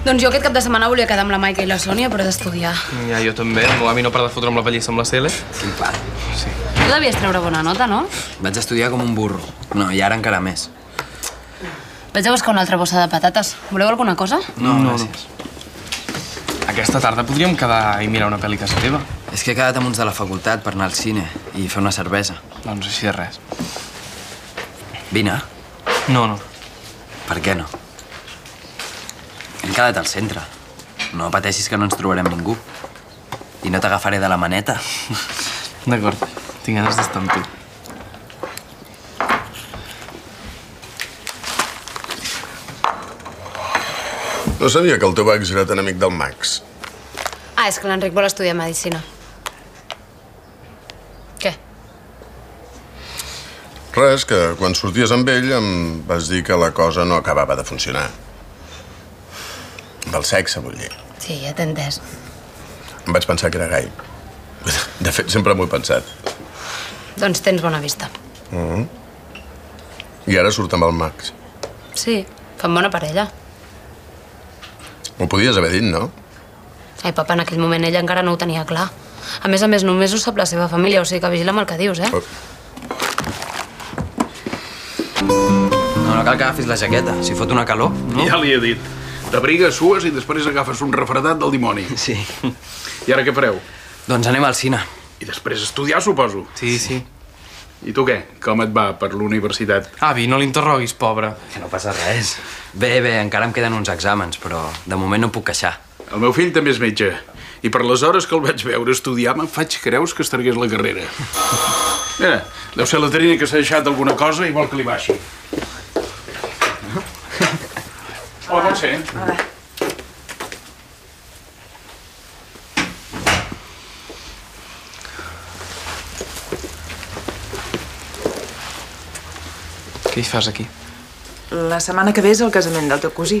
Doncs jo aquest cap de setmana volia quedar amb la Maica i la Sònia, però he d'estudiar. Ja, jo també. El meu avi no para de fotre amb la pallissa amb la Cele. Quin pare. Sí. Tu devies treure bona nota, no? Vaig estudiar com un burro. No, i ara encara més. Vaig a buscar una altra bossa de patates. Voleu alguna cosa? No, gràcies. Aquesta tarda podríem quedar i mirar una pel·li a casa teva. És que he quedat amb uns de la facultat per anar al cine i fer una cervesa. Doncs així de res. Vine. No. Per què no? Hem quedat al centre. No pateixis que no ens trobarem ningú. I no t'agafaré de la maneta. D'acord. Tinc ganes d'estar amb tu. No sabia que el teu ex era tan amic del Max. Ah, és que l'Enric vol estudiar Medicina. Què? Res, que quan sorties amb ell em vas dir que la cosa no acabava de funcionar. Amb el sexe, vull dir. Sí, ja t'he entès. Em vaig pensar que era gai. De fet, sempre m'ho he pensat. Doncs tens bona vista. I ara surt amb el Max. Sí, fan bona parella. Ho podies haver dit, no? Ai, papa, en aquell moment ella encara no ho tenia clar. A més, només ho sap la seva família, o sigui que vigila amb el que dius, eh? No cal que agafis la jaqueta. Si fot una calor, no? Ja li he dit. T'abrigues, sues i després agafes un refredat del dimoni. Sí. I ara què fareu? Doncs anem al cine. I després estudiar, suposo. Sí. I tu què? Com et va per la universitat? Avi, no l'interroguis, pobre. Que no passa res. Bé, encara em queden uns exàmens, però de moment no em puc queixar. El meu fill també és metge. I per les hores que el vaig veure estudiar me'n faig creus que es tragués la carrera. Mira, deu ser la Terina que s'ha deixat alguna cosa i vol que li baixi. Hola, pot ser? Hola. Què hi fas aquí? La setmana que ve és el casament del teu cosí.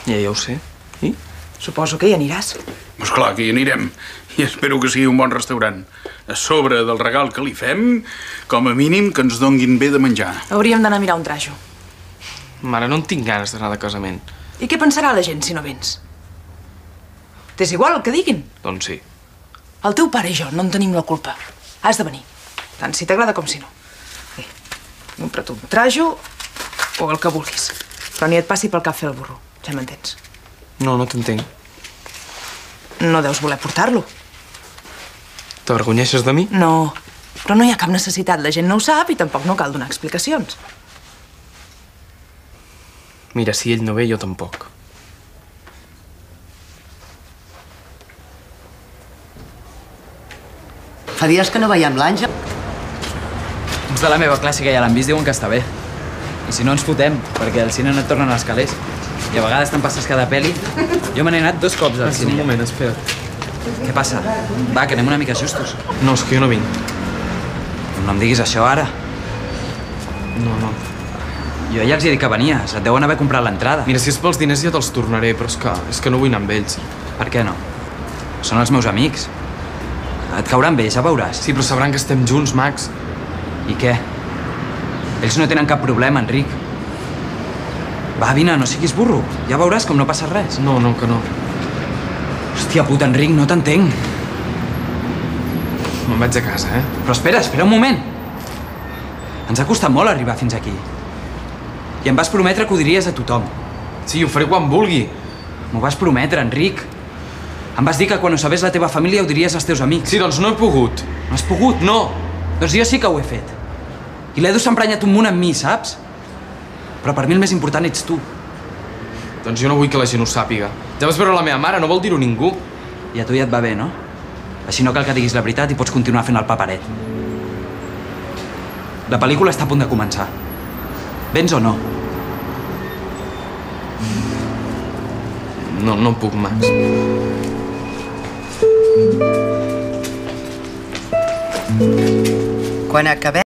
Ja ho sé. I? Suposo que hi aniràs. Doncs clar que hi anirem. I espero que sigui un bon restaurant. A sobre del regal que li fem, com a mínim que ens donguin bé de menjar. Hauríem d'anar a mirar un trajo. Mare, no en tinc ganes d'anar de casament. I què pensarà la gent si no vens? T'és igual el que diguin? Doncs sí. El teu pare i jo no en tenim la culpa. Has de venir. Tant si t'agrada com si no. Bé, compra't un trajo o el que vulguis. Però ni et passi pel cap fer el burro. Ja m'entens? No t'entenc. No deus voler portar-lo. T'avergonyeixes de mi? No, però no hi ha cap necessitat. La gent no ho sap i tampoc no cal donar explicacions. Mira, si ell no ve, jo tampoc. Fa dies que no veiem l'Àngel. Uns de la meva classe que ja l'han vist diuen que està bé. I si no ens fotem, perquè al cine no et tornen els calés. I a vegades te'n passes cada pel·li. Jo me n'he anat 2 cops al cine. Un moment, espera't. Què passa? Va, que anem una mica justos. No, és que jo no vinc. No em diguis això ara. No. Jo ja els he dit que venies. Et deuen haver comprat l'entrada. Mira, si és pels diners ja te'ls tornaré, però és que no vull anar amb ells. Per què no? Són els meus amics. Et cauran bé, ja veuràs. Sí, però sabran que estem junts, Max. I què? Ells no tenen cap problema, Enric. Va, vine, no siguis burro. Ja veuràs com no passa res. No, que no. Hòstia puta, Enric, no t'entenc. Me'n vaig a casa, eh? Però espera un moment. Ens ha costat molt arribar fins aquí. I em vas prometre que ho diries a tothom. Sí, ho faré quan vulgui. M'ho vas prometre, Enric. Em vas dir que quan ho sabés la teva família ho diries als teus amics. Sí, doncs no he pogut. No has pogut? No. Doncs jo sí que ho he fet. I l'Edu s'ha emprenyat un munt amb mi, saps? Però per mi el més important ets tu. Doncs jo no vull que la gent ho sàpiga. Ja vas veure la meva mare, no vol dir-ho ningú. I a tu ja et va bé, no? Així no cal que diguis la veritat i pots continuar fent el paperet. La pel·lícula està a punt de començar. Vens o no? No puc, Max. Quan acabem...